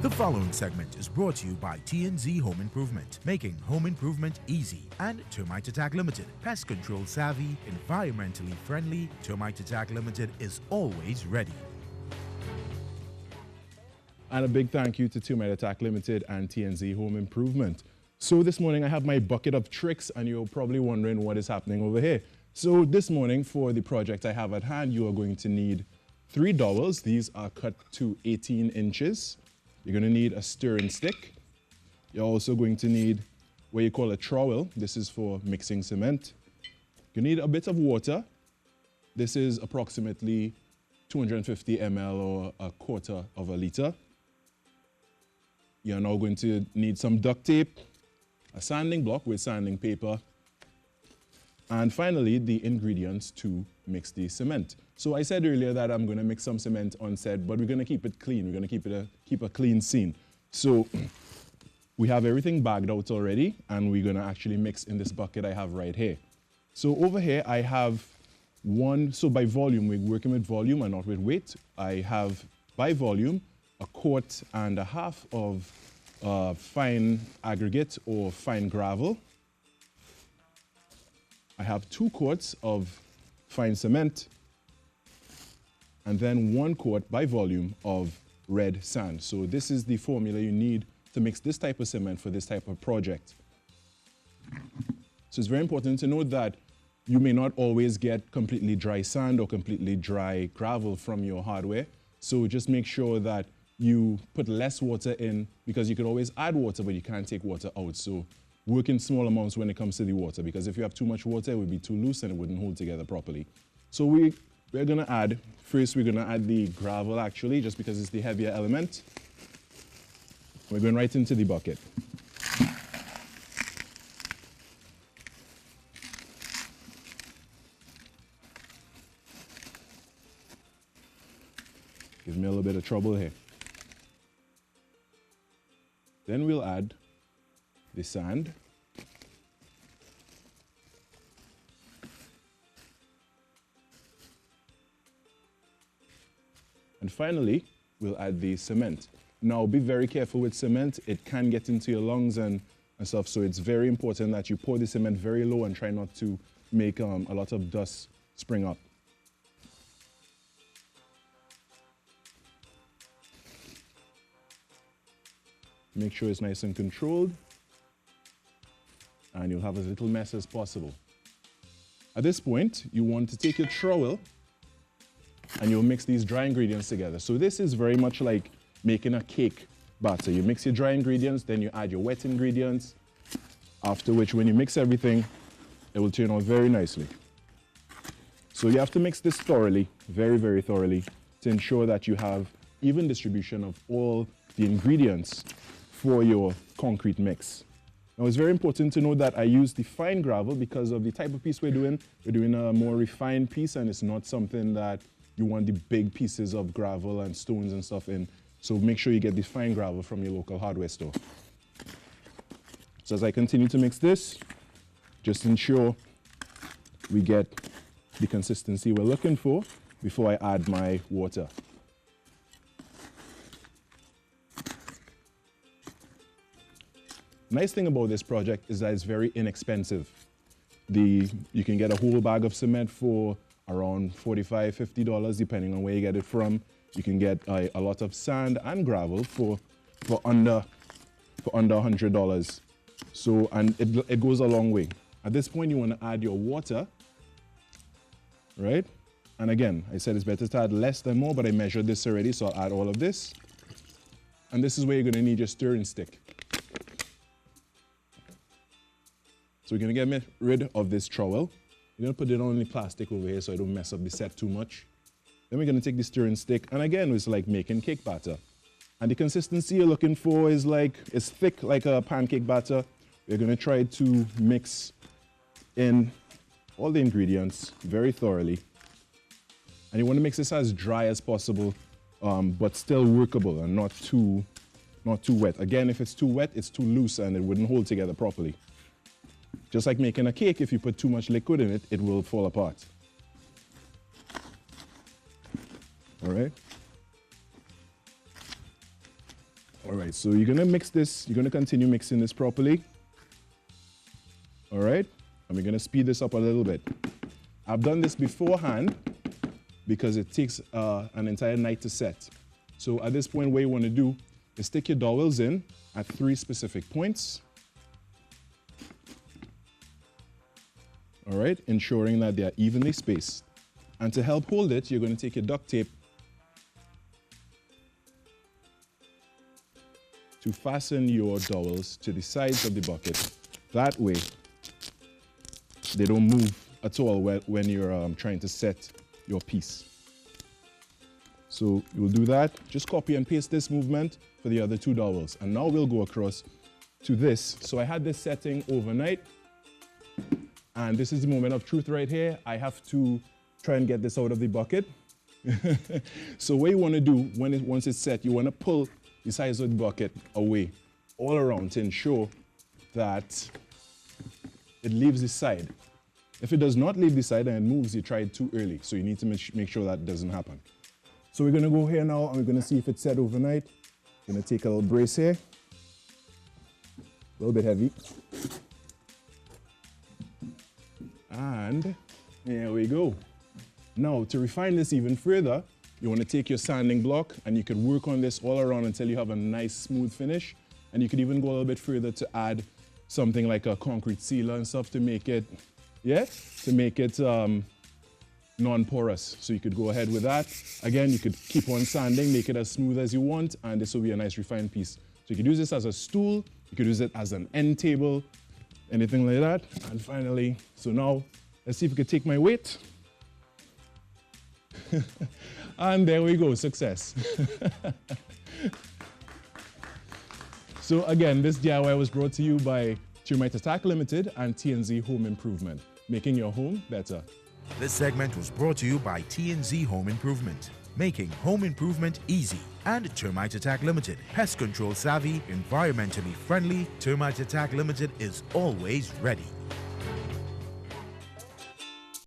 The following segment is brought to you by T&Z Home Improvement, making home improvement easy, and Termite Attack Limited, pest control savvy, environmentally friendly. Termite Attack Limited is always ready. And a big thank you to Termite Attack Limited and T&Z Home Improvement. So this morning I have my bucket of tricks, and you're probably wondering what is happening over here. So this morning, for the project I have at hand, you are going to need 3 dowels. These are cut to 18 inches. You're going to need a stirring stick. You're also going to need what you call a trowel. This is for mixing cement. You need a bit of water. This is approximately 250 ml or a quarter of a liter. You're now going to need some duct tape, a sanding block with sanding paper, and finally the ingredients to mix the cement. So I said earlier that I'm going to mix some cement on set, but we're going to keep it clean. We're going to keep a clean scene. So we have everything bagged out already, and we're going to actually mix in this bucket I have right here. So over here I have so by volume, we're working with volume and not with weight. I have by volume 1.5 quarts of fine aggregate or fine gravel. I have 2 quarts of fine cement, and then 1 quart by volume of red sand. So this is the formula you need to mix this type of cement for this type of project. So it's very important to note that you may not always get completely dry sand or completely dry gravel from your hardware. So just make sure that you put less water in, because you can always add water, but you can't take water out. So work in small amounts when it comes to the water, because if you have too much water, it would be too loose and it wouldn't hold together properly. So we're going to add, first we're going to add the gravel actually, just because it's the heavier element. We're going right into the bucket. Gives me a little bit of trouble here. Then we'll add the sand. And finally, we'll add the cement. Now, be very careful with cement. It can get into your lungs and stuff, so it's very important that you pour the cement very low and try not to make a lot of dust spring up. Make sure it's nice and controlled, and you'll have as little mess as possible. At this point, you want to take your trowel and you'll mix these dry ingredients together. So this is very much like making a cake batter. You mix your dry ingredients, then you add your wet ingredients, after which when you mix everything, it will turn out very nicely. So you have to mix this thoroughly, very, very thoroughly, to ensure that you have even distribution of all the ingredients for your concrete mix. Now, it's very important to note that I use the fine gravel because of the type of piece we're doing. We're doing a more refined piece, and it's not something that you want the big pieces of gravel and stones and stuff in. So make sure you get the fine gravel from your local hardware store. So as I continue to mix this, just ensure we get the consistency we're looking for before I add my water. Nice thing about this project is that it's very inexpensive. You can get a whole bag of cement for around $45, $50, depending on where you get it from. You can get a lot of sand and gravel for under $100. So, and it goes a long way. At this point, you want to add your water, right? And again, I said it's better to add less than more, but I measured this already, so I'll add all of this. And this is where you're going to need your stirring stick. So we're going to get rid of this trowel. We're going to put it on the plastic over here so I don't mess up the set too much. Then we're going to take the stirring stick, and again, it's like making cake batter. And the consistency you're looking for is it's thick like a pancake batter. We're going to try to mix in all the ingredients very thoroughly. And you want to mix this as dry as possible, but still workable and not too wet. Again, if it's too wet, it's too loose and it wouldn't hold together properly. Just like making a cake, if you put too much liquid in it, it will fall apart. All right? All right, so you're gonna mix this, you're gonna continue mixing this properly. All right, and we're gonna speed this up a little bit. I've done this beforehand because it takes an entire night to set. So at this point, what you wanna do is stick your dowels in at 3 specific points. All right, ensuring that they are evenly spaced. And to help hold it, you're gonna take your duct tape to fasten your dowels to the sides of the bucket. That way, they don't move at all when you're trying to set your piece. So you'll do that. Just copy and paste this movement for the other 2 dowels. And now we'll go across to this. So I had this setting overnight. And this is the moment of truth right here. I have to try and get this out of the bucket. So what you want to do, once it's set, you want to pull the sides of the bucket away all around to ensure that it leaves the side. If it does not leave the side and it moves, you tried too early. So you need to make sure that doesn't happen. So we're going to go here now and we're going to see if it's set overnight. I'm going to take a little brace here. A little bit heavy. And there we go. Now, to refine this even further, you want to take your sanding block and you can work on this all around until you have a nice smooth finish. And you could even go a little bit further to add something like a concrete sealer and stuff to make it, non-porous. So you could go ahead with that. Again, you could keep on sanding, make it as smooth as you want, and this will be a nice refined piece. So you could use this as a stool, you could use it as an end table, anything like that. And finally, so now, let's see if we could take my weight. And there we go, success. So again, this DIY was brought to you by Termite Attack Limited and TNZ Home Improvement, making your home better. This segment was brought to you by TNZ Home Improvement, making home improvement easy, and Termite Attack Limited, pest control savvy, environmentally friendly. Termite Attack Limited is always ready.